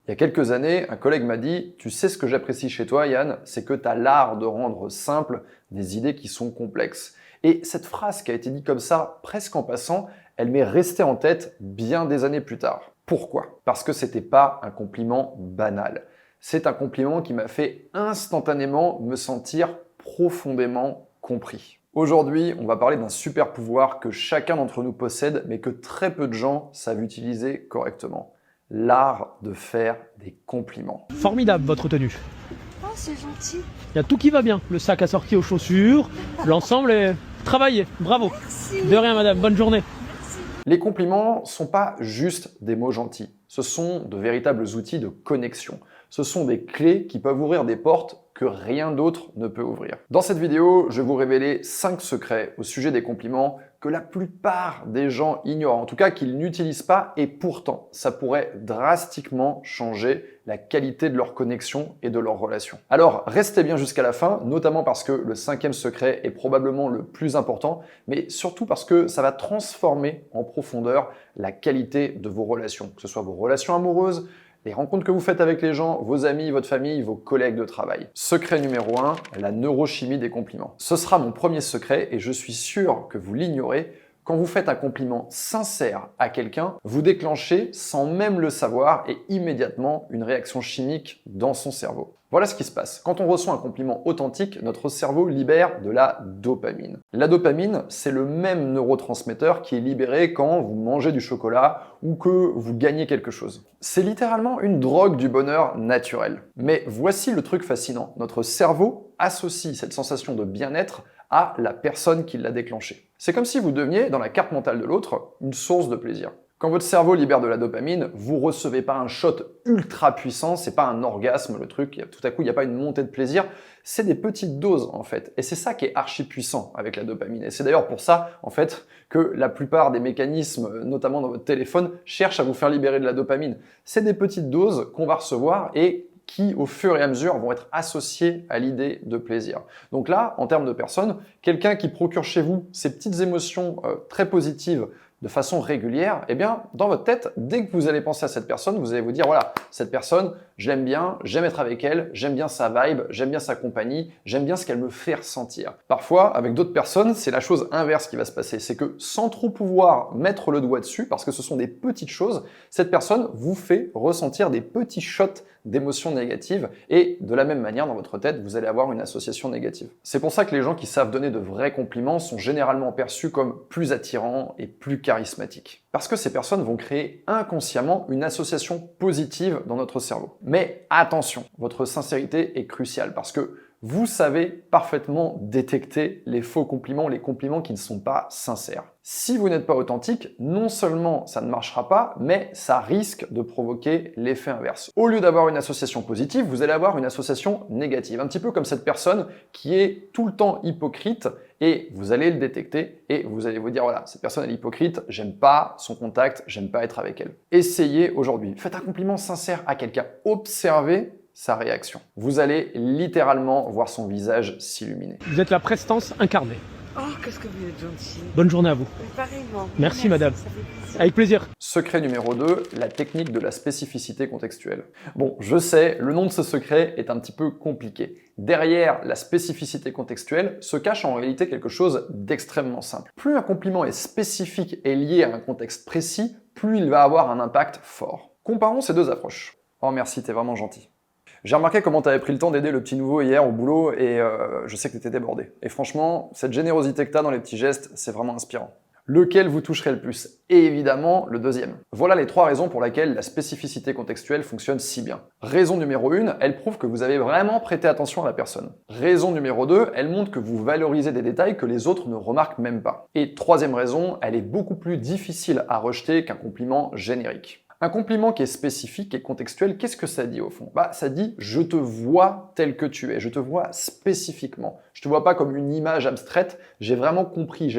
Il y a quelques années, un collègue m'a dit « Tu sais ce que j'apprécie chez toi, Yann, c'est que tu as l'art de rendre simple des idées qui sont complexes. » Et cette phrase qui a été dite comme ça, presque en passant, elle m'est restée en tête bien des années plus tard. Pourquoi? Parce que c'était pas un compliment banal. C'est un compliment qui m'a fait instantanément me sentir profondément compris. Aujourd'hui, on va parler d'un super pouvoir que chacun d'entre nous possède, mais que très peu de gens savent utiliser correctement. L'art de faire des compliments. Formidable votre tenue. Oh, c'est gentil. Il y a tout qui va bien. Le sac assorti aux chaussures, l'ensemble est travaillé. Bravo. Merci. De rien madame, bonne journée. Les compliments sont pas juste des mots gentils. Ce sont de véritables outils de connexion. Ce sont des clés qui peuvent ouvrir des portes que rien d'autre ne peut ouvrir. Dans cette vidéo, je vais vous révéler 5 secrets au sujet des compliments que la plupart des gens ignorent, en tout cas qu'ils n'utilisent pas, et pourtant, ça pourrait drastiquement changer la qualité de leur connexion et de leur relation. Alors, restez bien jusqu'à la fin, notamment parce que le 5e secret est probablement le plus important, mais surtout parce que ça va transformer en profondeur la qualité de vos relations, que ce soit vos relations amoureuses, les rencontres que vous faites avec les gens, vos amis, votre famille, vos collègues de travail. Secret numéro 1, la neurochimie des compliments. Ce sera mon premier secret et je suis sûr que vous l'ignorez. Quand vous faites un compliment sincère à quelqu'un, vous déclenchez, sans même le savoir, et immédiatement une réaction chimique dans son cerveau. Voilà ce qui se passe. Quand on reçoit un compliment authentique, notre cerveau libère de la dopamine. La dopamine, c'est le même neurotransmetteur qui est libéré quand vous mangez du chocolat ou que vous gagnez quelque chose. C'est littéralement une drogue du bonheur naturel. Mais voici le truc fascinant. Notre cerveau associe cette sensation de bien-être à la personne qui l'a déclenché. C'est comme si vous deveniez, dans la carte mentale de l'autre, une source de plaisir. Quand votre cerveau libère de la dopamine, vous recevez pas un shot ultra puissant, c'est pas un orgasme le truc, tout à coup il n'y a pas une montée de plaisir, c'est des petites doses en fait. Et c'est ça qui est archi puissant avec la dopamine. Et c'est d'ailleurs pour ça en fait que la plupart des mécanismes, notamment dans votre téléphone, cherchent à vous faire libérer de la dopamine. C'est des petites doses qu'on va recevoir et qui, au fur et à mesure, vont être associés à l'idée de plaisir. Donc là, en termes de personnes, quelqu'un qui procure chez vous ces petites émotions très positives de façon régulière, eh bien, dans votre tête, dès que vous allez penser à cette personne, vous allez vous dire, voilà, cette personne, je l'aime bien, j'aime être avec elle, j'aime bien sa vibe, j'aime bien sa compagnie, j'aime bien ce qu'elle me fait ressentir. Parfois, avec d'autres personnes, c'est la chose inverse qui va se passer. C'est que sans trop pouvoir mettre le doigt dessus, parce que ce sont des petites choses, cette personne vous fait ressentir des petits shots d'émotions négatives et de la même manière, dans votre tête, vous allez avoir une association négative. C'est pour ça que les gens qui savent donner de vrais compliments sont généralement perçus comme plus attirants et plus charismatiques. Parce que ces personnes vont créer inconsciemment une association positive dans notre cerveau. Mais attention, votre sincérité est cruciale parce que vous savez parfaitement détecter les faux compliments, les compliments qui ne sont pas sincères. Si vous n'êtes pas authentique, non seulement ça ne marchera pas, mais ça risque de provoquer l'effet inverse. Au lieu d'avoir une association positive, vous allez avoir une association négative. Un petit peu comme cette personne qui est tout le temps hypocrite et vous allez le détecter et vous allez vous dire voilà, cette personne elle est hypocrite, j'aime pas son contact, j'aime pas être avec elle. Essayez aujourd'hui. Faites un compliment sincère à quelqu'un. Observez sa réaction. Vous allez littéralement voir son visage s'illuminer. Vous êtes la prestance incarnée. Oh, qu'est-ce que vous êtes gentil. Bonne journée à vous. Pareillement. Merci, madame. Ça fait plaisir. Avec plaisir. Secret numéro 2, la technique de la spécificité contextuelle. Bon, je sais, le nom de ce secret est un petit peu compliqué. Derrière la spécificité contextuelle se cache en réalité quelque chose d'extrêmement simple. Plus un compliment est spécifique et lié à un contexte précis, plus il va avoir un impact fort. Comparons ces deux approches. Oh merci, t'es vraiment gentil. J'ai remarqué comment tu avais pris le temps d'aider le petit nouveau hier au boulot et je sais que tu étais débordé. Et franchement, cette générosité que tu as dans les petits gestes, c'est vraiment inspirant. Lequel vous toucherait le plus? Et évidemment, le deuxième. Voilà les 3 raisons pour lesquelles la spécificité contextuelle fonctionne si bien. Raison numéro 1, elle prouve que vous avez vraiment prêté attention à la personne. Raison numéro 2, elle montre que vous valorisez des détails que les autres ne remarquent même pas. Et troisième raison, elle est beaucoup plus difficile à rejeter qu'un compliment générique. Un compliment qui est spécifique et contextuel, qu'est-ce que ça dit au fond? Ça dit « je te vois tel que tu es », je te vois spécifiquement. Je te vois pas comme une image abstraite, j'ai vraiment compris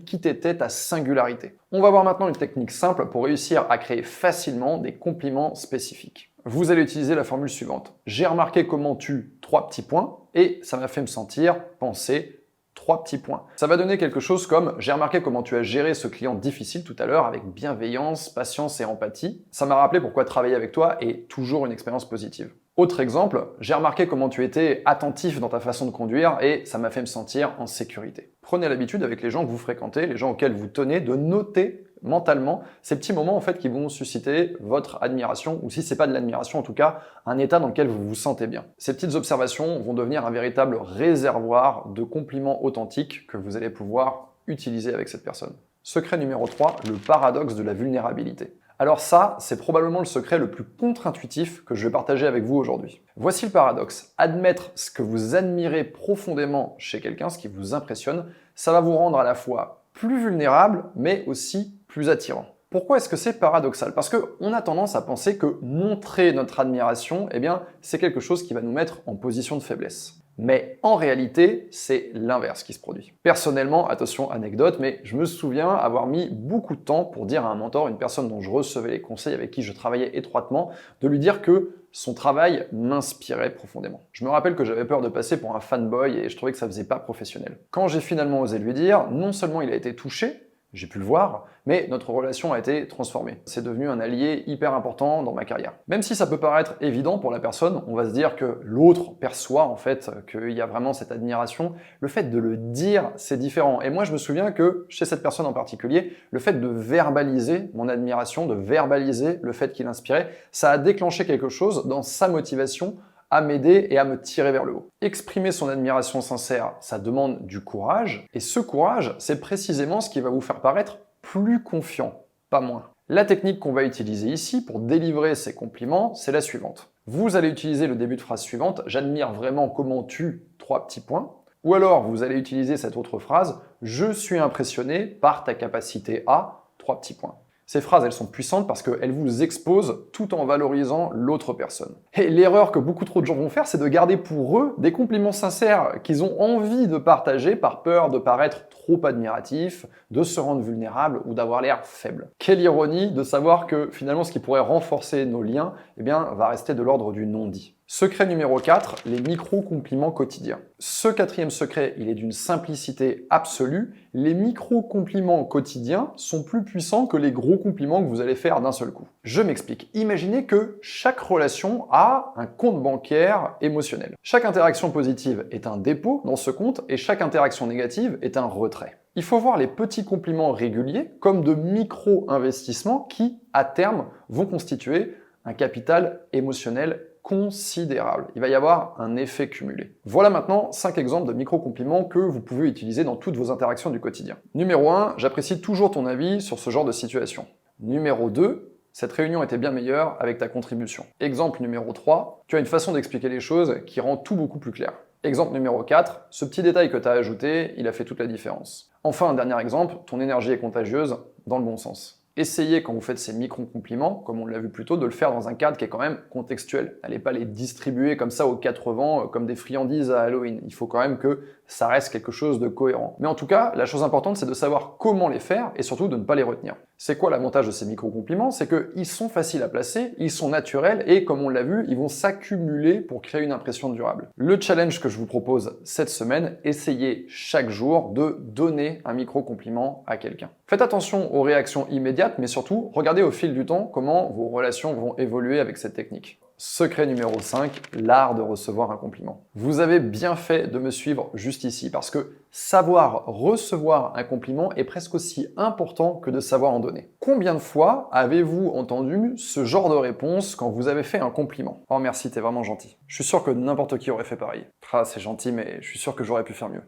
qui t'étais, ta singularité. On va voir maintenant une technique simple pour réussir à créer facilement des compliments spécifiques. Vous allez utiliser la formule suivante. J'ai remarqué comment tu... 3 petits points, et ça m'a fait me sentir, penser 3 petits points. Ça va donner quelque chose comme « J'ai remarqué comment tu as géré ce client difficile tout à l'heure avec bienveillance, patience et empathie. Ça m'a rappelé pourquoi travailler avec toi est toujours une expérience positive. » Autre exemple, « J'ai remarqué comment tu étais attentif dans ta façon de conduire et ça m'a fait me sentir en sécurité. » Prenez l'habitude avec les gens que vous fréquentez, les gens auxquels vous tenez, de noter mentalement ces petits moments en fait qui vont susciter votre admiration, ou si c'est pas de l'admiration, en tout cas un état dans lequel vous vous sentez bien. Ces petites observations vont devenir un véritable réservoir de compliments authentiques que vous allez pouvoir utiliser avec cette personne. Secret numéro 3, le paradoxe de la vulnérabilité. Alors ça, c'est probablement le secret le plus contre-intuitif que je vais partager avec vous aujourd'hui. Voici le paradoxe. Admettre ce que vous admirez profondément chez quelqu'un, ce qui vous impressionne, ça va vous rendre à la fois plus vulnérable, mais aussi plus attirant. Pourquoi est-ce que c'est paradoxal? Parce qu'on a tendance à penser que montrer notre admiration, eh bien, c'est quelque chose qui va nous mettre en position de faiblesse. Mais en réalité, c'est l'inverse qui se produit. Personnellement, attention, anecdote, mais je me souviens avoir mis beaucoup de temps pour dire à un mentor, une personne dont je recevais les conseils, avec qui je travaillais étroitement, de lui dire que son travail m'inspirait profondément. Je me rappelle que j'avais peur de passer pour un fanboy et je trouvais que ça faisait pas professionnel. Quand j'ai finalement osé lui dire, non seulement il a été touché, j'ai pu le voir, mais notre relation a été transformée. C'est devenu un allié hyper important dans ma carrière. Même si ça peut paraître évident pour la personne, on va se dire que l'autre perçoit en fait qu'il y a vraiment cette admiration. Le fait de le dire, c'est différent. Et moi, je me souviens que chez cette personne en particulier, le fait de verbaliser mon admiration, de verbaliser le fait qu'il inspirait, ça a déclenché quelque chose dans sa motivation à m'aider et à me tirer vers le haut. Exprimer son admiration sincère, ça demande du courage, et ce courage, c'est précisément ce qui va vous faire paraître plus confiant, pas moins. La technique qu'on va utiliser ici pour délivrer ces compliments, c'est la suivante. Vous allez utiliser le début de phrase suivante, « J'admire vraiment comment tu... » 3 petits points. Ou alors, vous allez utiliser cette autre phrase, « Je suis impressionné par ta capacité à... » 3 petits points. Ces phrases, elles sont puissantes parce qu'elles vous exposent tout en valorisant l'autre personne. Et l'erreur que beaucoup trop de gens vont faire, c'est de garder pour eux des compliments sincères qu'ils ont envie de partager par peur de paraître trop admiratif, de se rendre vulnérable ou d'avoir l'air faible. Quelle ironie de savoir que finalement ce qui pourrait renforcer nos liens, eh bien, va rester de l'ordre du non-dit. Secret numéro 4, les micro-compliments quotidiens. Ce 4e secret, il est d'une simplicité absolue. Les micro-compliments quotidiens sont plus puissants que les gros compliments que vous allez faire d'un seul coup. Je m'explique. Imaginez que chaque relation a un compte bancaire émotionnel. Chaque interaction positive est un dépôt dans ce compte et chaque interaction négative est un retrait. Il faut voir les petits compliments réguliers comme de micro-investissements qui, à terme, vont constituer un capital émotionnel considérable. Il va y avoir un effet cumulé. Voilà maintenant 5 exemples de micro-compliments que vous pouvez utiliser dans toutes vos interactions du quotidien. Numéro 1, j'apprécie toujours ton avis sur ce genre de situation. Numéro 2, cette réunion était bien meilleure avec ta contribution. Exemple numéro 3, tu as une façon d'expliquer les choses qui rend tout beaucoup plus clair. Exemple numéro 4, ce petit détail que tu as ajouté, il a fait toute la différence. Enfin, un dernier exemple, ton énergie est contagieuse dans le bon sens. Essayez, quand vous faites ces micro-compliments, comme on l'a vu plus tôt, de le faire dans un cadre qui est quand même contextuel. N'allez pas les distribuer comme ça aux 4 vents, comme des friandises à Halloween. Il faut quand même que ça reste quelque chose de cohérent. Mais en tout cas, la chose importante, c'est de savoir comment les faire et surtout de ne pas les retenir. C'est quoi l'avantage de ces micro-compliments? C'est qu'ils sont faciles à placer, ils sont naturels et, comme on l'a vu, ils vont s'accumuler pour créer une impression durable. Le challenge que je vous propose cette semaine, essayez chaque jour de donner un micro-compliment à quelqu'un. Faites attention aux réactions immédiates, mais surtout, regardez au fil du temps comment vos relations vont évoluer avec cette technique. Secret numéro 5, l'art de recevoir un compliment. Vous avez bien fait de me suivre juste ici, parce que savoir recevoir un compliment est presque aussi important que de savoir en donner. Combien de fois avez-vous entendu ce genre de réponse quand vous avez fait un compliment? Oh merci, t'es vraiment gentil. Je suis sûr que n'importe qui aurait fait pareil. Ah, c'est gentil, mais je suis sûr que j'aurais pu faire mieux.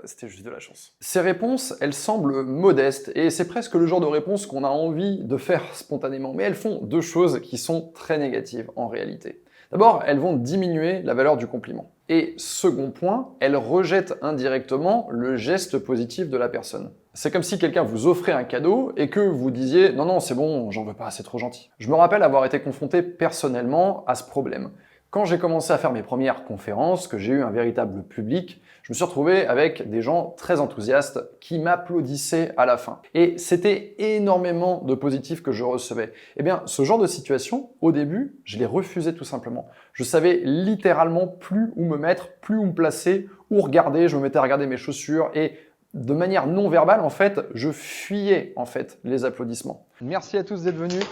C'était juste de la chance. Ces réponses, elles semblent modestes, et c'est presque le genre de réponse qu'on a envie de faire spontanément, mais elles font 2 choses qui sont très négatives en réalité. D'abord, elles vont diminuer la valeur du compliment. Et second point, elles rejettent indirectement le geste positif de la personne. C'est comme si quelqu'un vous offrait un cadeau et que vous disiez « Non, non, c'est bon, j'en veux pas, c'est trop gentil ». Je me rappelle avoir été confronté personnellement à ce problème. Quand j'ai commencé à faire mes premières conférences, que j'ai eu un véritable public, je me suis retrouvé avec des gens très enthousiastes qui m'applaudissaient à la fin. Et c'était énormément de positifs que je recevais. Eh bien, ce genre de situation, au début, je les refusais tout simplement. Je savais littéralement plus où me mettre, plus où me placer, où regarder. Je me mettais à regarder mes chaussures et de manière non verbale, en fait, je fuyais en fait les applaudissements. Merci à tous d'être venus.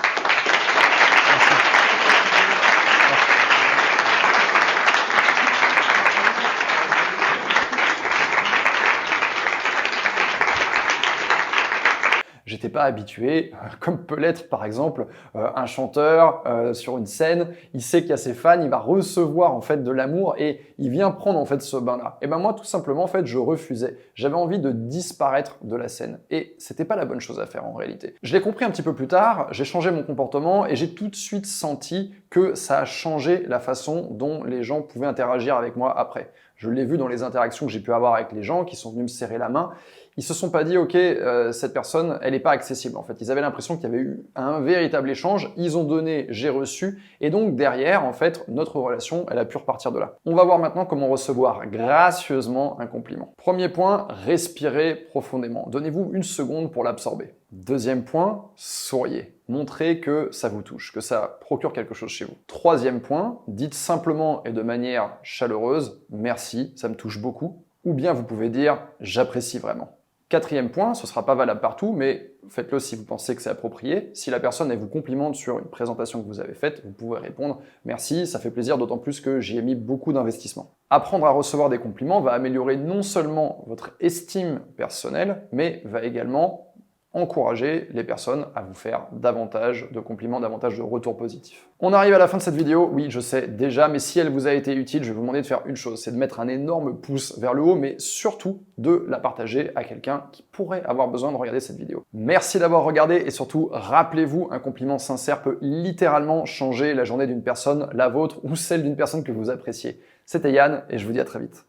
J'étais pas habitué, comme peut l'être par exemple un chanteur sur une scène, il sait qu'il y a ses fans, il va recevoir en fait de l'amour et il vient prendre en fait ce bain-là. Et ben moi tout simplement en fait je refusais. J'avais envie de disparaître de la scène et c'était pas la bonne chose à faire en réalité. Je l'ai compris un petit peu plus tard, j'ai changé mon comportement et j'ai tout de suite senti que ça a changé la façon dont les gens pouvaient interagir avec moi après. Je l'ai vu dans les interactions que j'ai pu avoir avec les gens qui sont venus me serrer la main. Ils se sont pas dit, ok, cette personne, elle n'est pas accessible. En fait, ils avaient l'impression qu'il y avait eu un véritable échange. Ils ont donné, j'ai reçu. Et donc, derrière, en fait, notre relation, elle a pu repartir de là. On va voir maintenant comment recevoir gracieusement un compliment. Premier point, respirez profondément. Donnez-vous une seconde pour l'absorber. Deuxième point, souriez. Montrez que ça vous touche, que ça procure quelque chose chez vous. Troisième point, dites simplement et de manière chaleureuse, merci, ça me touche beaucoup. Ou bien vous pouvez dire, j'apprécie vraiment. Quatrième point, ce ne sera pas valable partout, mais faites-le si vous pensez que c'est approprié. Si la personne elle vous complimente sur une présentation que vous avez faite, vous pouvez répondre « Merci, ça fait plaisir, d'autant plus que j'y ai mis beaucoup d'investissement ». Apprendre à recevoir des compliments va améliorer non seulement votre estime personnelle, mais va également encourager les personnes à vous faire davantage de compliments, davantage de retours positifs. On arrive à la fin de cette vidéo, oui je sais déjà, mais si elle vous a été utile, je vais vous demander de faire une chose, c'est de mettre un énorme pouce vers le haut, mais surtout de la partager à quelqu'un qui pourrait avoir besoin de regarder cette vidéo. Merci d'avoir regardé et surtout, rappelez-vous, un compliment sincère peut littéralement changer la journée d'une personne, la vôtre ou celle d'une personne que vous appréciez. C'était Yann et je vous dis à très vite.